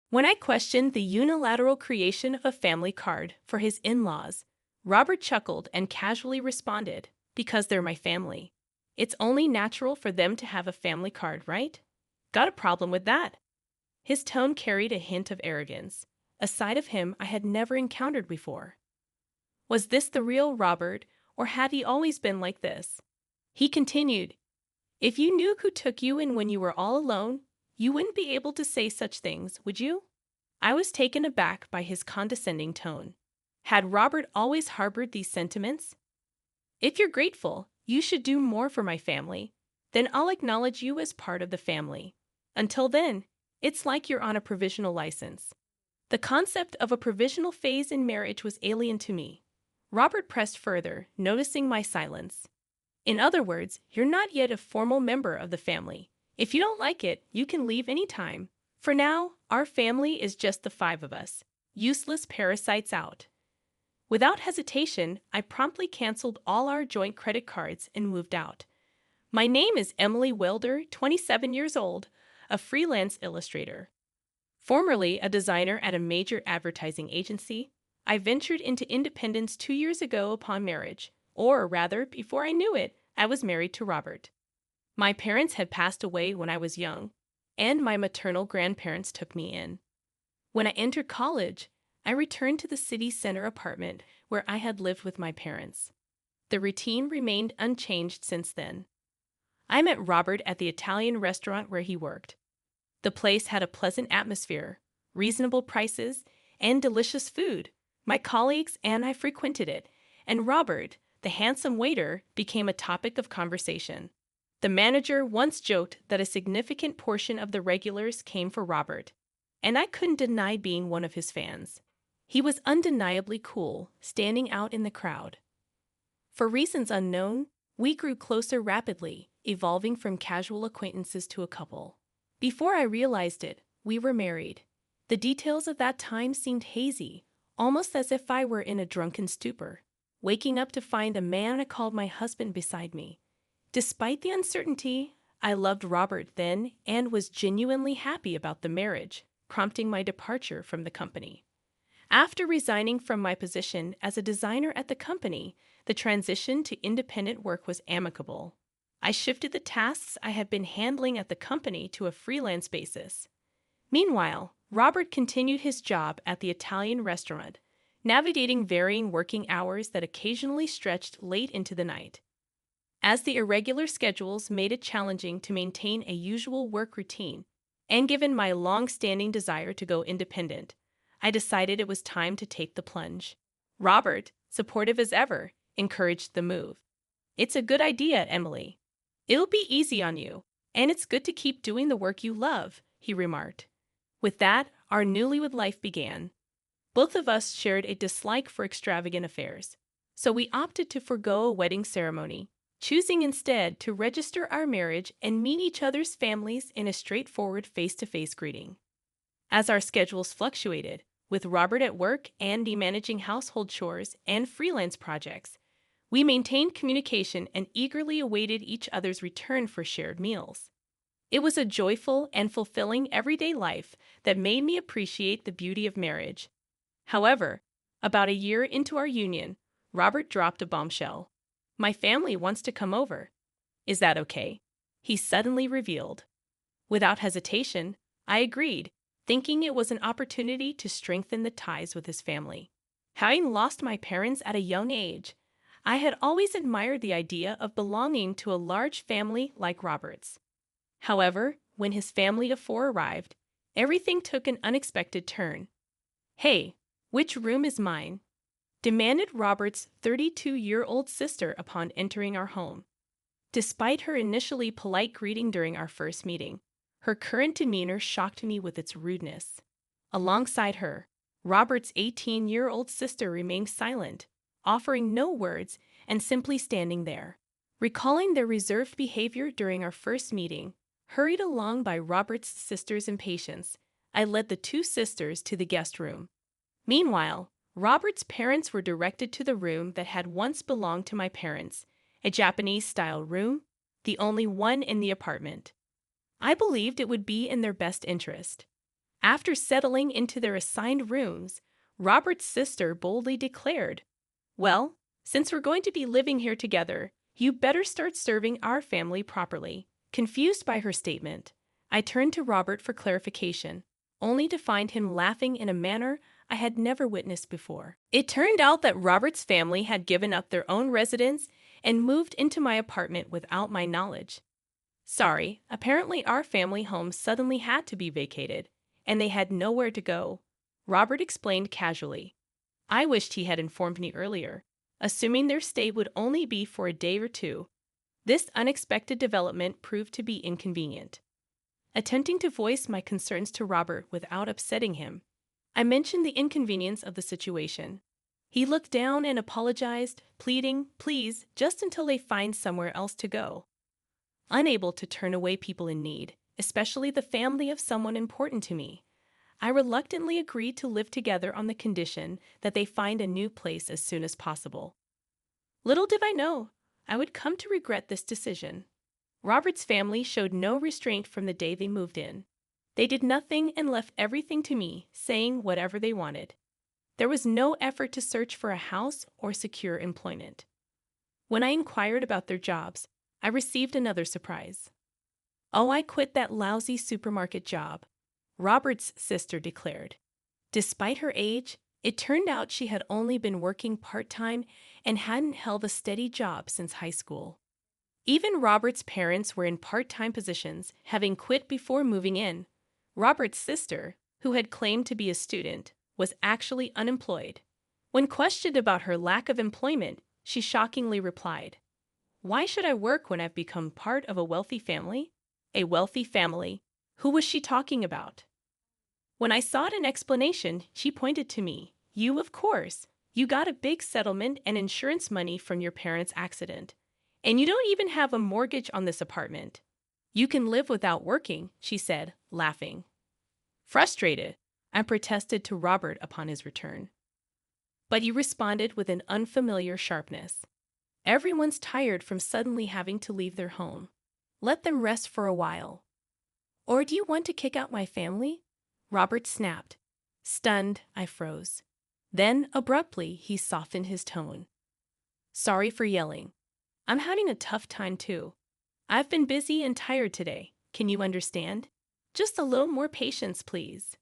When I questioned the unilateral creation of a family card for his in-laws, Robert chuckled and casually responded, "Because they're my family. It's only natural for them to have a family card, right? Got a problem with that?" His tone carried a hint of arrogance, a side of him I had never encountered before. Was this the real Robert, or had he always been like this? He continued, "If you knew who took you in when you were all alone, you wouldn't be able to say such things, would you?" I was taken aback by his condescending tone. Had Robert always harbored these sentiments? "If you're grateful, you should do more for my family. Then I'll acknowledge you as part of the family. Until then, it's like you're on a provisional license." The concept of a provisional phase in marriage was alien to me. Robert pressed further, noticing my silence. "In other words, you're not yet a formal member of the family. If you don't like it, you can leave any time. For now, our family is just the five of us. Useless parasites out." Without hesitation, I promptly canceled all our joint credit cards and moved out. My name is Emily Wilder, 27 years old, a freelance illustrator. Formerly a designer at a major advertising agency, I ventured into independence 2 years ago upon marriage, or rather, before I knew it, I was married to Robert. My parents had passed away when I was young, and my maternal grandparents took me in. When I entered college, I returned to the city center apartment where I had lived with my parents. The routine remained unchanged since then. I met Robert at the Italian restaurant where he worked. The place had a pleasant atmosphere, reasonable prices, and delicious food. My colleagues and I frequented it, and Robert, the handsome waiter, became a topic of conversation. The manager once joked that a significant portion of the regulars came for Robert, and I couldn't deny being one of his fans. He was undeniably cool, standing out in the crowd. For reasons unknown, we grew closer rapidly, evolving from casual acquaintances to a couple. Before I realized it, we were married. The details of that time seemed hazy, almost as if I were in a drunken stupor, waking up to find a man I called my husband beside me. Despite the uncertainty, I loved Robert then and was genuinely happy about the marriage, prompting my departure from the company. After resigning from my position as a designer at the company, the transition to independent work was amicable. I shifted the tasks I had been handling at the company to a freelance basis. Meanwhile, Robert continued his job at the Italian restaurant, navigating varying working hours that occasionally stretched late into the night. As the irregular schedules made it challenging to maintain a usual work routine, and given my long-standing desire to go independent, I decided it was time to take the plunge. Robert, supportive as ever, encouraged the move. "It's a good idea, Emily. It'll be easy on you, and it's good to keep doing the work you love," he remarked. With that, our newlywed life began. Both of us shared a dislike for extravagant affairs, so we opted to forego a wedding ceremony, choosing instead to register our marriage and meet each other's families in a straightforward face-to-face greeting. As our schedules fluctuated, with Robert at work and me managing household chores and freelance projects, we maintained communication and eagerly awaited each other's return for shared meals. It was a joyful and fulfilling everyday life that made me appreciate the beauty of marriage. However, about a year into our union, Robert dropped a bombshell. "My family wants to come over. Is that okay?" he suddenly revealed. Without hesitation, I agreed, thinking it was an opportunity to strengthen the ties with his family. Having lost my parents at a young age, I had always admired the idea of belonging to a large family like Robert's. However, when his family of four arrived, everything took an unexpected turn. "Hey, which room is mine?" demanded Robert's 32-year-old sister upon entering our home. Despite her initially polite greeting during our first meeting, her current demeanor shocked me with its rudeness. Alongside her, Robert's 18-year-old sister remained silent, offering no words and simply standing there. Recalling their reserved behavior during our first meeting, hurried along by Robert's sister's impatience, I led the two sisters to the guest room. Meanwhile, Robert's parents were directed to the room that had once belonged to my parents, a Japanese-style room, the only one in the apartment. I believed it would be in their best interest. After settling into their assigned rooms, Robert's sister boldly declared, "Well, since we're going to be living here together, you better start serving our family properly." Confused by her statement, I turned to Robert for clarification, only to find him laughing in a manner I had never witnessed before. It turned out that Robert's family had given up their own residence and moved into my apartment without my knowledge. Sorry, apparently our family home suddenly had to be vacated, and they had nowhere to go, Robert explained casually. I wished he had informed me earlier, assuming their stay would only be for a day or two. This unexpected development proved to be inconvenient. Attempting to voice my concerns to Robert without upsetting him, I mentioned the inconvenience of the situation. He looked down and apologized, pleading, "Please, just until they find somewhere else to go." Unable to turn away people in need, especially the family of someone important to me, I reluctantly agreed to live together on the condition that they find a new place as soon as possible. Little did I know, I would come to regret this decision. Robert's family showed no restraint from the day they moved in. They did nothing and left everything to me, saying whatever they wanted. There was no effort to search for a house or secure employment. When I inquired about their jobs, I received another surprise. "Oh, I quit that lousy supermarket job," Robert's sister declared. Despite her age, it turned out she had only been working part-time and hadn't held a steady job since high school. Even Robert's parents were in part-time positions, having quit before moving in. Robert's sister, who had claimed to be a student, was actually unemployed. When questioned about her lack of employment, she shockingly replied, "Why should I work when I've become part of a wealthy family?" A wealthy family? Who was she talking about? When I sought an explanation, she pointed to me. "You, of course. You got a big settlement and insurance money from your parents' accident. And you don't even have a mortgage on this apartment. You can live without working," she said, laughing. Frustrated, I protested to Robert upon his return. But he responded with an unfamiliar sharpness. "Everyone's tired from suddenly having to leave their home. Let them rest for a while." "Or do you want to kick out my family?" Robert snapped. Stunned, I froze. Then, abruptly, he softened his tone. "Sorry for yelling. I'm having a tough time too. I've been busy and tired today. Can you understand? Just a little more patience, please."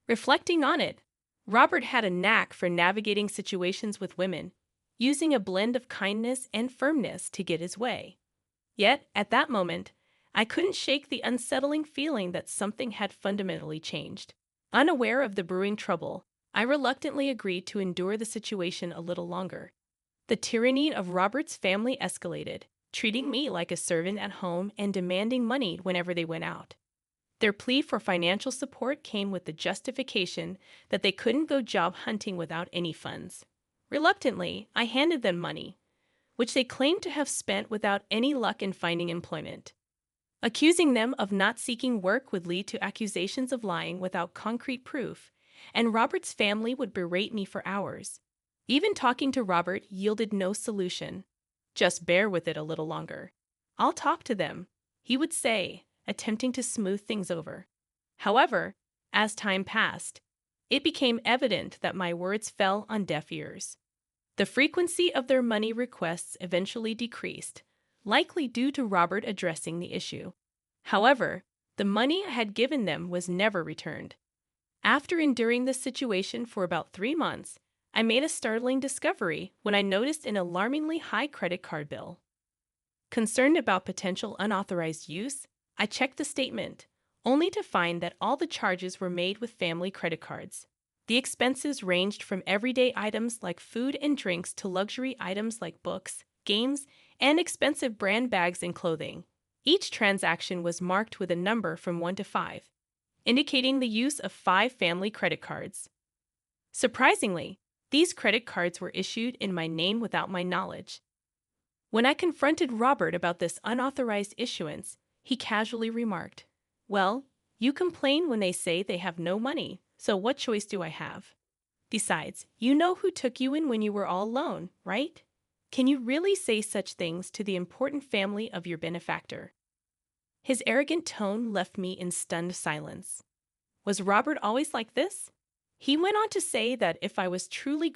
Reflecting on it, Robert had a knack for navigating situations with women, using a blend of kindness and firmness to get his way. Yet, at that moment, I couldn't shake the unsettling feeling that something had fundamentally changed. Unaware of the brewing trouble, I reluctantly agreed to endure the situation a little longer. The tyranny of Robert's family escalated, treating me like a servant at home and demanding money whenever they went out. Their plea for financial support came with the justification that they couldn't go job hunting without any funds. Reluctantly, I handed them money, which they claimed to have spent without any luck in finding employment. Accusing them of not seeking work would lead to accusations of lying without concrete proof, and Robert's family would berate me for hours. Even talking to Robert yielded no solution. "Just bear with it a little longer. I'll talk to them," he would say, attempting to smooth things over. However, as time passed, it became evident that my words fell on deaf ears. The frequency of their money requests eventually decreased, likely due to Robert addressing the issue. However, the money I had given them was never returned. After enduring this situation for about 3 months, I made a startling discovery when I noticed an alarmingly high credit card bill. Concerned about potential unauthorized use, I checked the statement, only to find that all the charges were made with family credit cards. The expenses ranged from everyday items like food and drinks to luxury items like books, games, and expensive brand bags and clothing. Each transaction was marked with a number from 1 to 5, indicating the use of 5 family credit cards. Surprisingly, these credit cards were issued in my name without my knowledge. When I confronted Robert about this unauthorized issuance, he casually remarked, "Well, you complain when they say they have no money, so what choice do I have? Besides, you know who took you in when you were all alone, right? Can you really say such things to the important family of your benefactor?" His arrogant tone left me in stunned silence. Was Robert always like this? He went on to say that if I was truly